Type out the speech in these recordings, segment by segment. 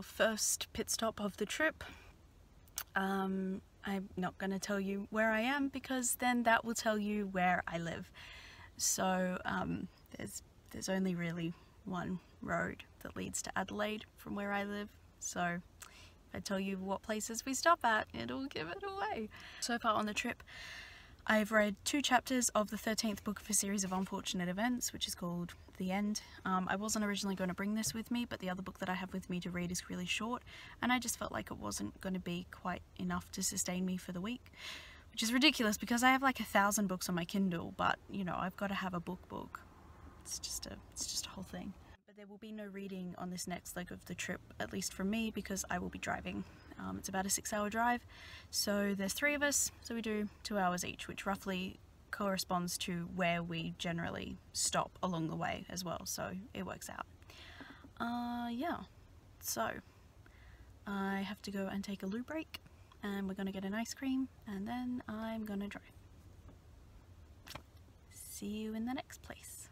our first pit stop of the trip. I'm not going to tell you where I am because then that will tell you where I live. So there's only really one road that leads to Adelaide from where I live, so if I tell you what places we stop at, it'll give it away. So far on the trip I've read 2 chapters of the 13th book of a series of unfortunate events, which is called The End. I wasn't originally going to bring this with me, but the other book that I have with me to read is really short, and I just felt like it wasn't going to be quite enough to sustain me for the week, which is ridiculous because I have like 1,000 books on my Kindle, but you know, I've got to have a book. It's just a whole thing. But there will be no reading on this next leg of the trip, at least for me, because I will be driving. It's about a 6-hour drive, so there's 3 of us, so we do 2 hours each, which roughly corresponds to where we generally stop along the way as well, so it works out. Yeah, so I have to go and take a loo break, and we're gonna get an ice cream, and then I'm gonna drive. See you in the next place.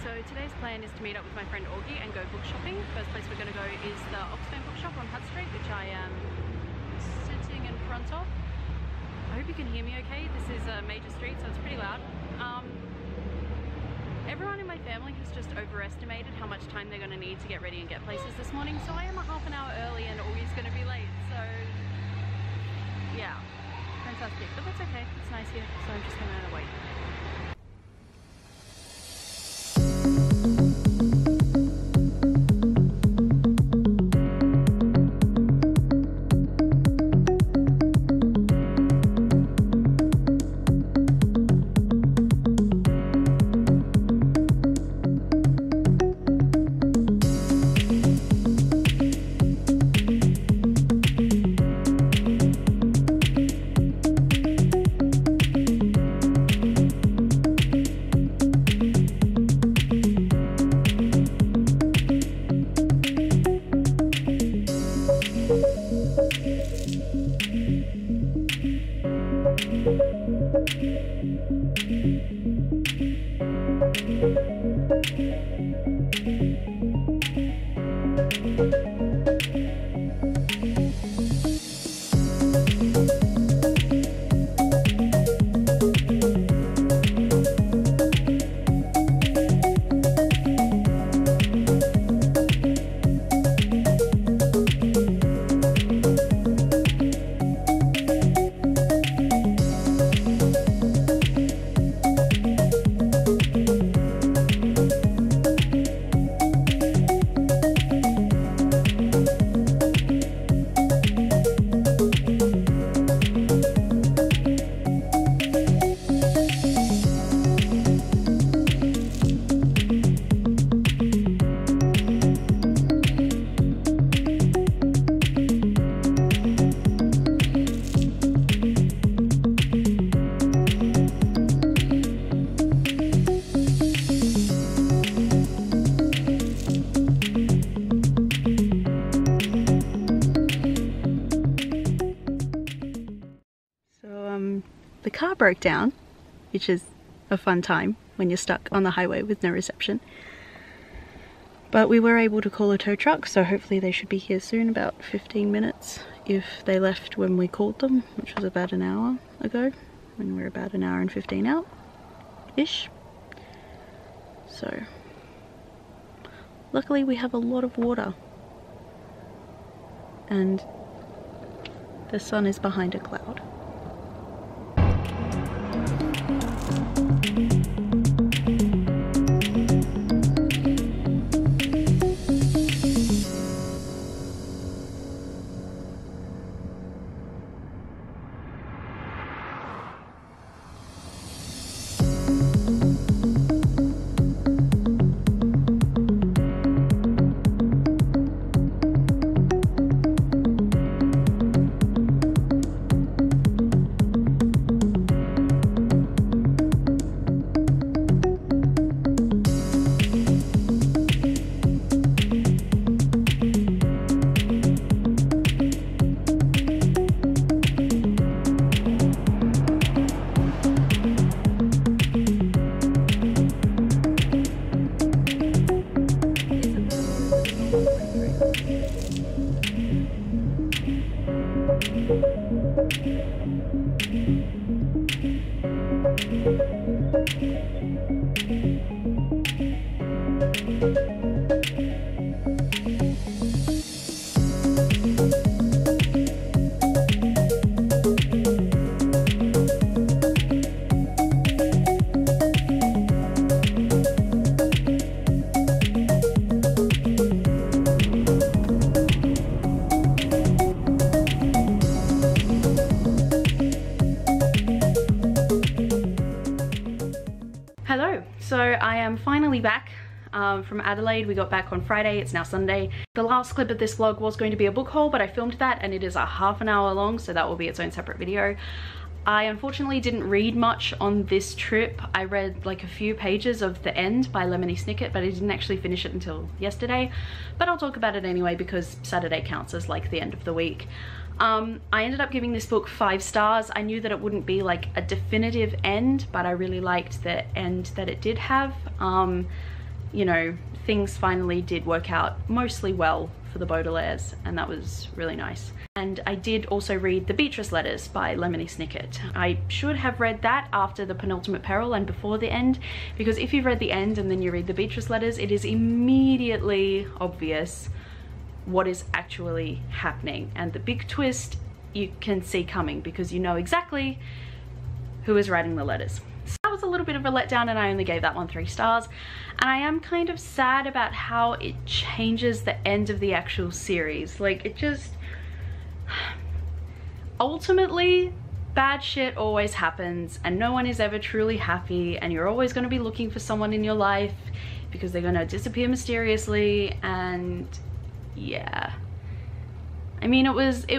So today's plan is to meet up with my friend Augie and go book shopping. First place we're going to go is the Oxfam bookshop on Hutt Street, which I am sitting in front of. I hope you can hear me okay. This is a major street, so it's pretty loud. Everyone in my family has just overestimated how much time they're going to need to get ready and get places this morning, so I am a half an hour early and Augie's going to be late, so yeah, fantastic. But that's okay, it's nice here, so I'm just going to wait. the car broke down, which is a fun time when you're stuck on the highway with no reception. But we were able to call a tow truck, so hopefully they should be here soon, about 15 minutes if they left when we called them, which was about an hour ago, when we're about an hour and 15 out-ish. So, luckily we have a lot of water. And the sun is behind a cloud. Hello, so I am finally back from Adelaide. We got back on Friday, it's now Sunday. The last clip of this vlog was going to be a book haul, but I filmed that and it is a half an hour long, so that will be its own separate video. I unfortunately didn't read much on this trip. I read like a few pages of The End by Lemony Snicket, but I didn't actually finish it until yesterday. But I'll talk about it anyway because Saturday counts as like the end of the week. I ended up giving this book 5 stars. I knew that it wouldn't be like a definitive end, but I really liked the end that it did have. You know, things finally did work out mostly well for the Baudelaires, and that was really nice. And I did also read The Beatrice Letters by Lemony Snicket. I should have read that after The Penultimate Peril and before The End, because if you've read The End and then you read The Beatrice Letters, it is immediately obvious what is actually happening, and the big twist you can see coming because you know exactly who is writing the letters. So that was a little bit of a letdown, and I only gave that one 3 stars. And I am kind of sad about how it changes the end of the actual series. Like, it just... ultimately, bad shit always happens and no one is ever truly happy, and you're always going to be looking for someone in your life because they're going to disappear mysteriously. And yeah, I mean, it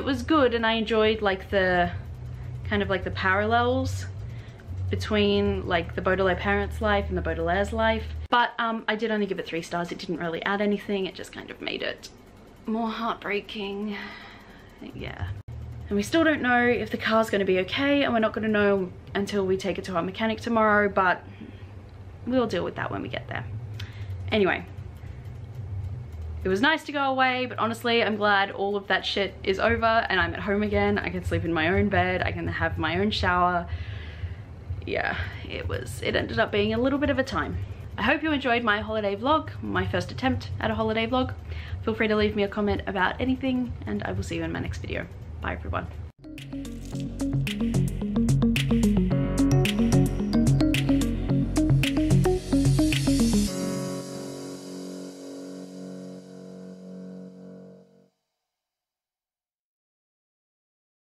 was good, and I enjoyed like the kind of like the parallels between like the Baudelaire parents' life and the Baudelaire's life. But I did only give it 3 stars. It didn't really add anything. It just kind of made it more heartbreaking. Yeah. And we still don't know if the car's going to be okay, and we're not going to know until we take it to our mechanic tomorrow, but we'll deal with that when we get there. Anyway, it was nice to go away, but honestly, I'm glad all of that shit is over and I'm at home again. I can sleep in my own bed. I can have my own shower. Yeah, it ended up being a little bit of a time. I hope you enjoyed my holiday vlog, my first attempt at a holiday vlog. Feel free to leave me a comment about anything, and I will see you in my next video. Bye everyone.